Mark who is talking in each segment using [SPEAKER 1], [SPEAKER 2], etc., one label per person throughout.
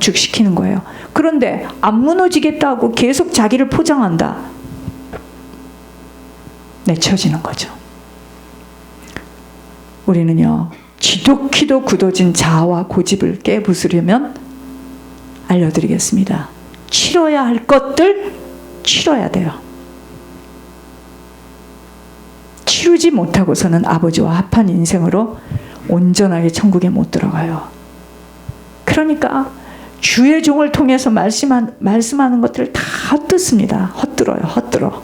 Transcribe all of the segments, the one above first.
[SPEAKER 1] 축시키는 거예요. 그런데 안 무너지겠다고 계속 자기를 포장한다. 내쳐지는 거죠. 우리는요, 지독히도 굳어진 자아와 고집을 깨부수려면 알려드리겠습니다. 치러야 할 것들 치러야 돼요. 치르지 못하고서는 아버지와 합한 인생으로 온전하게 천국에 못 들어가요. 그러니까 주의 종을 통해서 말씀하는 것들을 다 헛듣습니다. 헛들어요. 헛들어.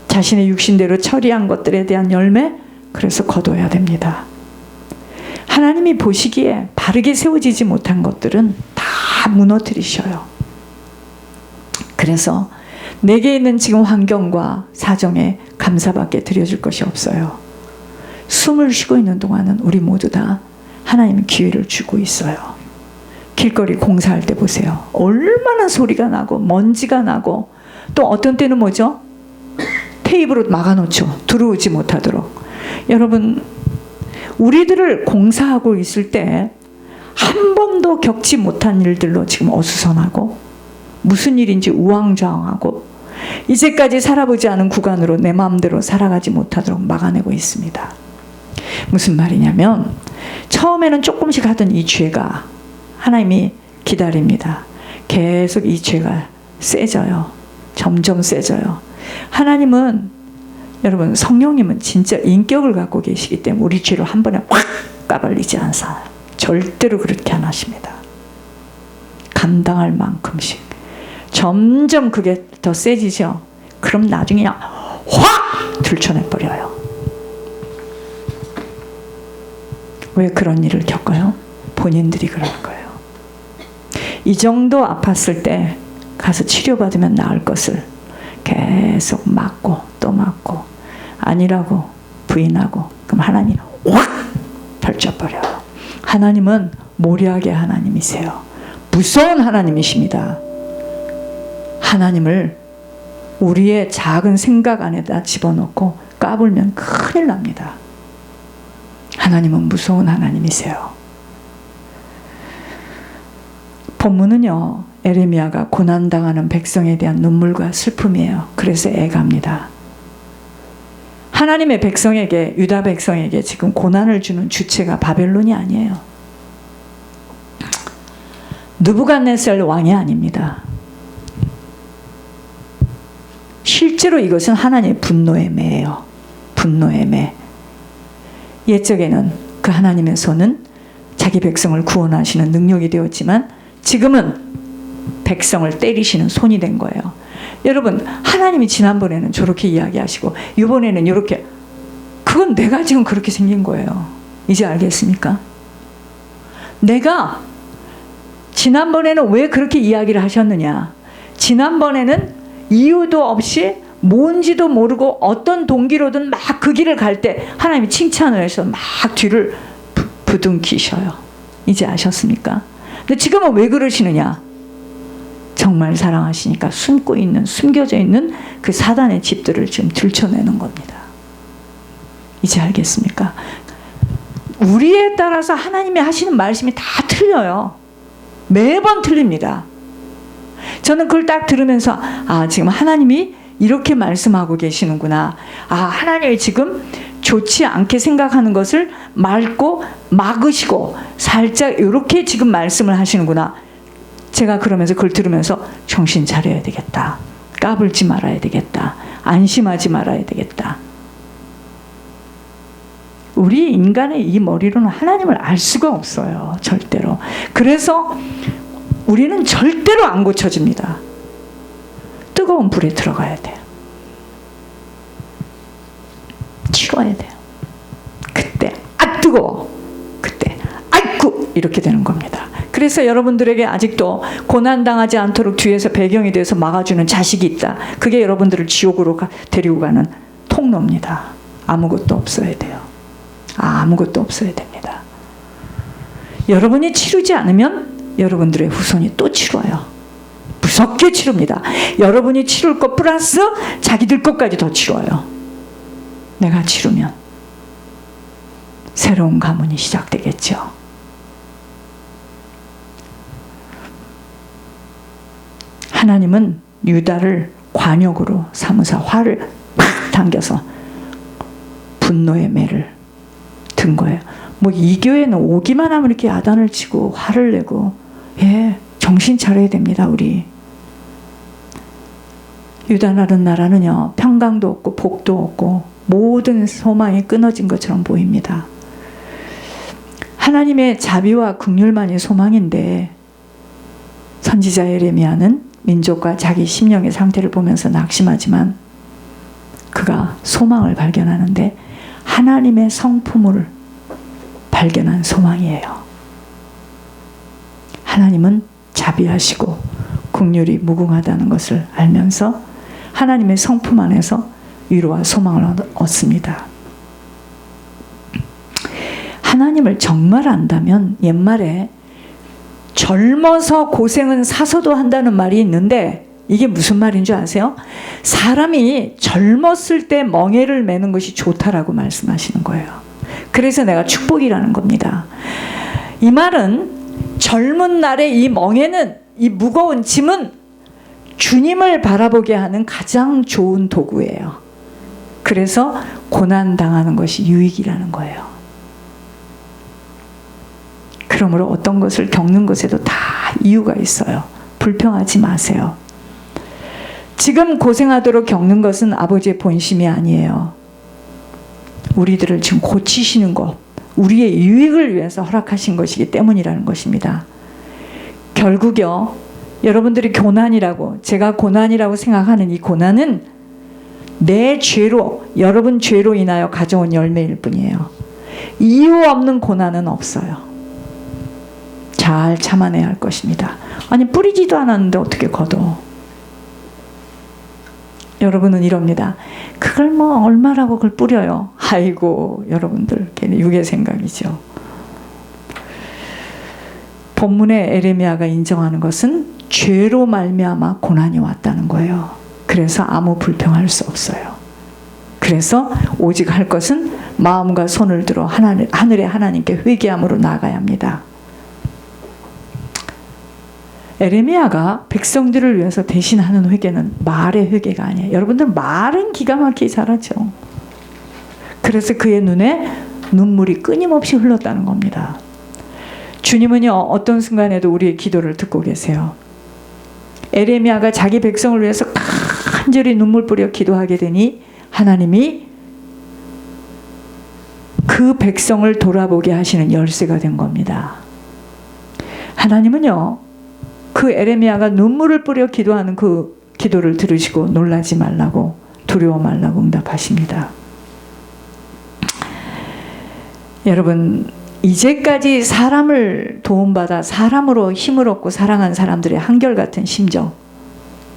[SPEAKER 1] 자신의 육신대로 처리한 것들에 대한 열매, 그래서 거둬야 됩니다. 하나님이 보시기에 바르게 세워지지 못한 것들은 다 무너뜨리셔요. 그래서 내게 있는 지금 환경과 사정에 감사밖에 드려줄 것이 없어요. 숨을 쉬고 있는 동안은 우리 모두 다 하나님의 기회를 주고 있어요. 길거리 공사할 때 보세요. 얼마나 소리가 나고 먼지가 나고, 또 어떤 때는 뭐죠? 테이프로 막아놓죠. 들어오지 못하도록. 여러분, 우리들을 공사하고 있을 때 한 번도 겪지 못한 일들로 지금 어수선하고, 무슨 일인지 우왕좌왕하고, 이제까지 살아보지 않은 구간으로 내 마음대로 살아가지 못하도록 막아내고 있습니다. 무슨 말이냐면, 처음에는 조금씩 하던 이 죄가 하나님이 기다립니다. 계속 이 죄가 세져요. 점점 세져요. 하나님은, 여러분, 성령님은 진짜 인격을 갖고 계시기 때문에 우리 죄를 한 번에 확 까발리지 않아요. 절대로 그렇게 안 하십니다. 감당할 만큼씩. 점점 그게 더 세지죠. 그럼 나중에 그냥 확 들춰내버려요. 왜 그런 일을 겪어요? 본인들이 그러는 거예요. 이 정도 아팠을 때 가서 치료받으면 나을 것을 계속 막고 또 막고, 아니라고 부인하고, 그럼 하나님 확 펼쳐버려요. 하나님은 모략의 하나님이세요. 무서운 하나님이십니다. 하나님을 우리의 작은 생각 안에다 집어넣고 까불면 큰일 납니다. 하나님은 무서운 하나님이세요. 본문은요, 에레미야가 고난당하는 백성에 대한 눈물과 슬픔이에요. 그래서 애갑니다. 하나님의 백성에게, 유다 백성에게 지금 고난을 주는 주체가 바벨론이 아니에요. 느부갓네살 왕이 아닙니다. 실제로 이것은 하나님의 분노의 매예요. 분노의 매. 옛적에는 그 하나님의 손은 자기 백성을 구원하시는 능력이 되었지만, 지금은 백성을 때리시는 손이 된 거예요. 여러분, 하나님이 지난번에는 저렇게 이야기하시고 이번에는 이렇게, 그건 내가 지금 그렇게 생긴 거예요. 이제 알겠습니까? 내가 지난번에는 왜 그렇게 이야기를 하셨느냐? 지난번에는 이유도 없이 뭔지도 모르고 어떤 동기로든 막 그 길을 갈 때 하나님이 칭찬을 해서 막 뒤를 부둥키셔요. 이제 아셨습니까? 근데 지금은 왜 그러시느냐? 정말 사랑하시니까 숨겨져 있는 그 사단의 집들을 지금 들춰내는 겁니다. 이제 알겠습니까? 우리에 따라서 하나님이 하시는 말씀이 다 틀려요. 매번 틀립니다. 저는 그걸 딱 들으면서, 지금 하나님이 이렇게 말씀하고 계시는구나. 하나님이 지금 좋지 않게 생각하는 것을 막으시고 살짝 이렇게 지금 말씀을 하시는구나. 제가 그러면서 그걸 들으면서 정신 차려야 되겠다. 까불지 말아야 되겠다. 안심하지 말아야 되겠다. 우리 인간의 이 머리로는 하나님을 알 수가 없어요. 절대로. 그래서 우리는 절대로 안 고쳐집니다. 뜨거운 불에 들어가야 돼요. 치워야 돼요. 그때 뜨거워. 그때 아이쿠 이렇게 되는 겁니다. 그래서 여러분들에게 아직도 고난당하지 않도록 뒤에서 배경이 돼서 막아주는 자식이 있다. 그게 여러분들을 지옥으로 데리고 가는 통로입니다. 아무것도 없어야 돼요. 아무것도 없어야 됩니다. 여러분이 치르지 않으면 여러분들의 후손이 또 치러요. 무섭게 치릅니다. 여러분이 치를 것 플러스 자기들 것까지 더 치러요. 내가 치르면 새로운 가문이 시작되겠죠. 하나님은 유다를 관역으로 삼으사 화를 팍 당겨서 분노의 매를 든 거예요. 뭐 이 교회는 오기만 하면 이렇게 야단을 치고 화를 내고, 정신 차려야 됩니다, 우리. 유다라는 나라는요, 평강도 없고 복도 없고 모든 소망이 끊어진 것처럼 보입니다. 하나님의 자비와 긍휼만이 소망인데, 선지자 예레미야는 민족과 자기 심령의 상태를 보면서 낙심하지만 그가 소망을 발견하는데, 하나님의 성품을 발견한 소망이에요. 하나님은 자비하시고 긍휼이 무궁하다는 것을 알면서 하나님의 성품 안에서 위로와 소망을 얻습니다. 하나님을 정말 안다면, 옛말에 젊어서 고생은 사서도 한다는 말이 있는데, 이게 무슨 말인 줄 아세요? 사람이 젊었을 때 멍에를 매는 것이 좋다라고 말씀하시는 거예요. 그래서 내가 축복이라는 겁니다. 이 말은 젊은 날의 이 멍에는, 이 무거운 짐은 주님을 바라보게 하는 가장 좋은 도구예요. 그래서 고난당하는 것이 유익이라는 거예요. 그러므로 어떤 것을 겪는 것에도 다 이유가 있어요. 불평하지 마세요. 지금 고생하도록 겪는 것은 아버지의 본심이 아니에요. 우리들을 지금 고치시는 것, 우리의 유익을 위해서 허락하신 것이기 때문이라는 것입니다. 결국요, 여러분들이 고난이라고, 제가 고난이라고 생각하는 이 고난은 내 죄로, 여러분 죄로 인하여 가져온 열매일 뿐이에요. 이유 없는 고난은 없어요. 잘 참아내야 할 것입니다. 아니, 뿌리지도 않았는데 어떻게 걷어? 여러분은 이럽니다. 그걸 뭐 얼마라고 그걸 뿌려요? 아이고, 여러분들 육의 생각이죠. 본문의 에레미야가 인정하는 것은 죄로 말미암아 고난이 왔다는 거예요. 그래서 아무 불평할 수 없어요. 그래서 오직 할 것은 마음과 손을 들어 하늘의 하나님께 회개함으로 나아가야 합니다. 에레미야가 백성들을 위해서 대신하는 회개는 말의 회개가 아니에요. 여러분들 말은 기가 막히게 잘하죠. 그래서 그의 눈에 눈물이 끊임없이 흘렀다는 겁니다. 주님은요, 어떤 순간에도 우리의 기도를 듣고 계세요. 에레미야가 자기 백성을 위해서 간절히 눈물 뿌려 기도하게 되니 하나님이 그 백성을 돌아보게 하시는 열쇠가 된 겁니다. 하나님은요, 그 에레미야가 눈물을 뿌려 기도하는 그 기도를 들으시고 놀라지 말라고, 두려워 말라고 응답하십니다. 여러분, 이제까지 사람을 도움받아 사람으로 힘을 얻고 사랑한 사람들의 한결같은 심정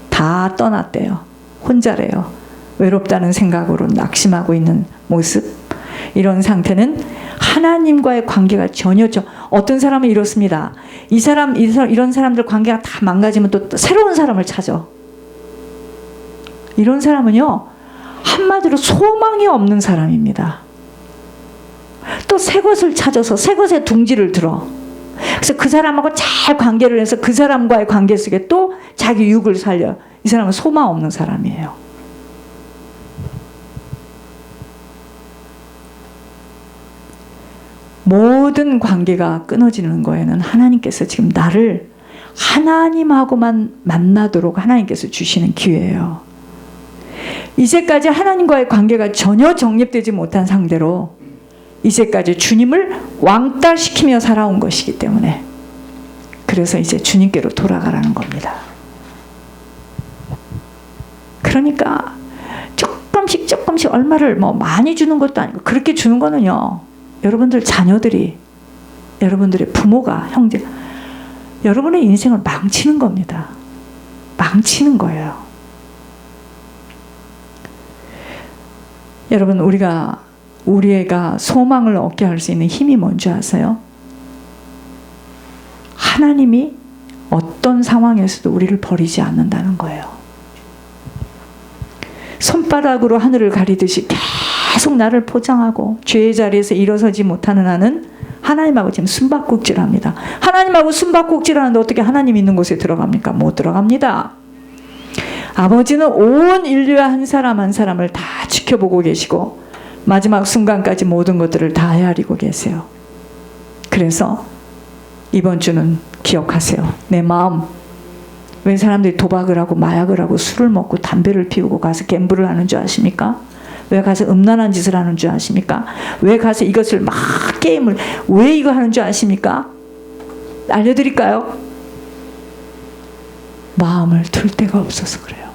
[SPEAKER 1] 다 떠났대요. 혼자래요. 외롭다는 생각으로 낙심하고 있는 모습, 이런 상태는 하나님과의 관계가 전혀 어떤 사람은 이렇습니다. 이런 사람들 관계가 다 망가지면 또 새로운 사람을 찾아. 이런 사람은요, 한마디로 소망이 없는 사람입니다. 또 새 것을 찾아서 새 것에 둥지를 들어. 그래서 그 사람하고 잘 관계를 해서 그 사람과의 관계 속에 또 자기 유익을 살려. 이 사람은 소망 없는 사람이에요. 모든 관계가 끊어지는 거에는 하나님께서 지금 나를 하나님하고만 만나도록 하나님께서 주시는 기회예요. 이제까지 하나님과의 관계가 전혀 정립되지 못한 상대로 이제까지 주님을 왕따시키며 살아온 것이기 때문에, 그래서 이제 주님께로 돌아가라는 겁니다. 그러니까 조금씩 얼마를 뭐 많이 주는 것도 아니고, 그렇게 주는 거는요, 여러분들 자녀들이, 여러분들의 부모가, 형제, 여러분의 인생을 망치는 겁니다. 망치는 거예요. 여러분, 우리 애가 소망을 얻게 할 수 있는 힘이 뭔지 아세요? 하나님이 어떤 상황에서도 우리를 버리지 않는다는 거예요. 손바닥으로 하늘을 가리듯이 계속 나를 포장하고 죄의 자리에서 일어서지 못하는 나는 하나님하고 지금 숨바꼭질합니다. 하나님하고 숨바꼭질하는데 어떻게 하나님 있는 곳에 들어갑니까? 못 들어갑니다. 아버지는 온 인류의 한 사람 한 사람을 다 지켜보고 계시고 마지막 순간까지 모든 것들을 다 헤아리고 계세요. 그래서 이번 주는 기억하세요. 내 마음. 왜 사람들이 도박을 하고 마약을 하고 술을 먹고 담배를 피우고 가서 갬블을 하는 줄 아십니까? 왜 가서 음란한 짓을 하는 줄 아십니까? 왜 가서 이것을 막 게임을 왜 이거 하는 줄 아십니까? 알려드릴까요? 마음을 둘 데가 없어서 그래요.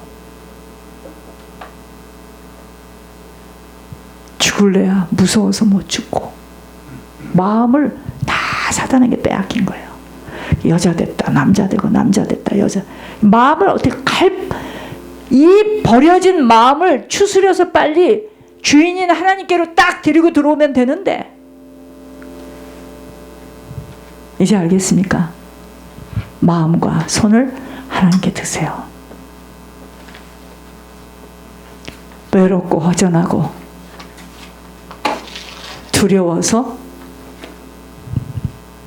[SPEAKER 1] 죽을래야 무서워서 못 죽고 마음을 다 사단에게 빼앗긴 거예요. 여자 됐다 남자 되고 남자 됐다 여자. 마음을 어떻게 이 버려진 마음을 추스려서 빨리 주인인 하나님께로 딱 데리고 들어오면 되는데 이제 알겠습니까? 마음과 손을 하나님께 드세요. 외롭고 허전하고 두려워서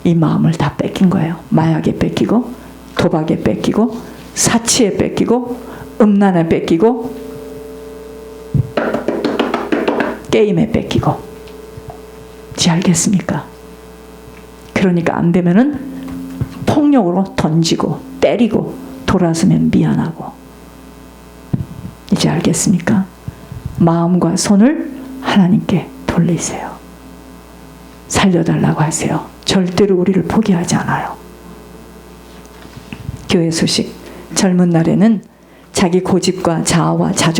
[SPEAKER 1] 이 마음을 다 뺏긴 거예요. 마약에 뺏기고 도박에 뺏기고 사치에 뺏기고 음란에 뺏기고 게임에 뺏기고. 이제 알겠습니까? 그러니까 안 되면은 폭력으로 던지고 때리고 돌아서면 미안하고. 이제 알겠습니까? 마음과 손을 하나님께 돌리세요. 살려달라고 하세요. 절대로 우리를 포기하지 않아요. 교회 소식. 젊은 날에는 자기 고집과 자아와 자존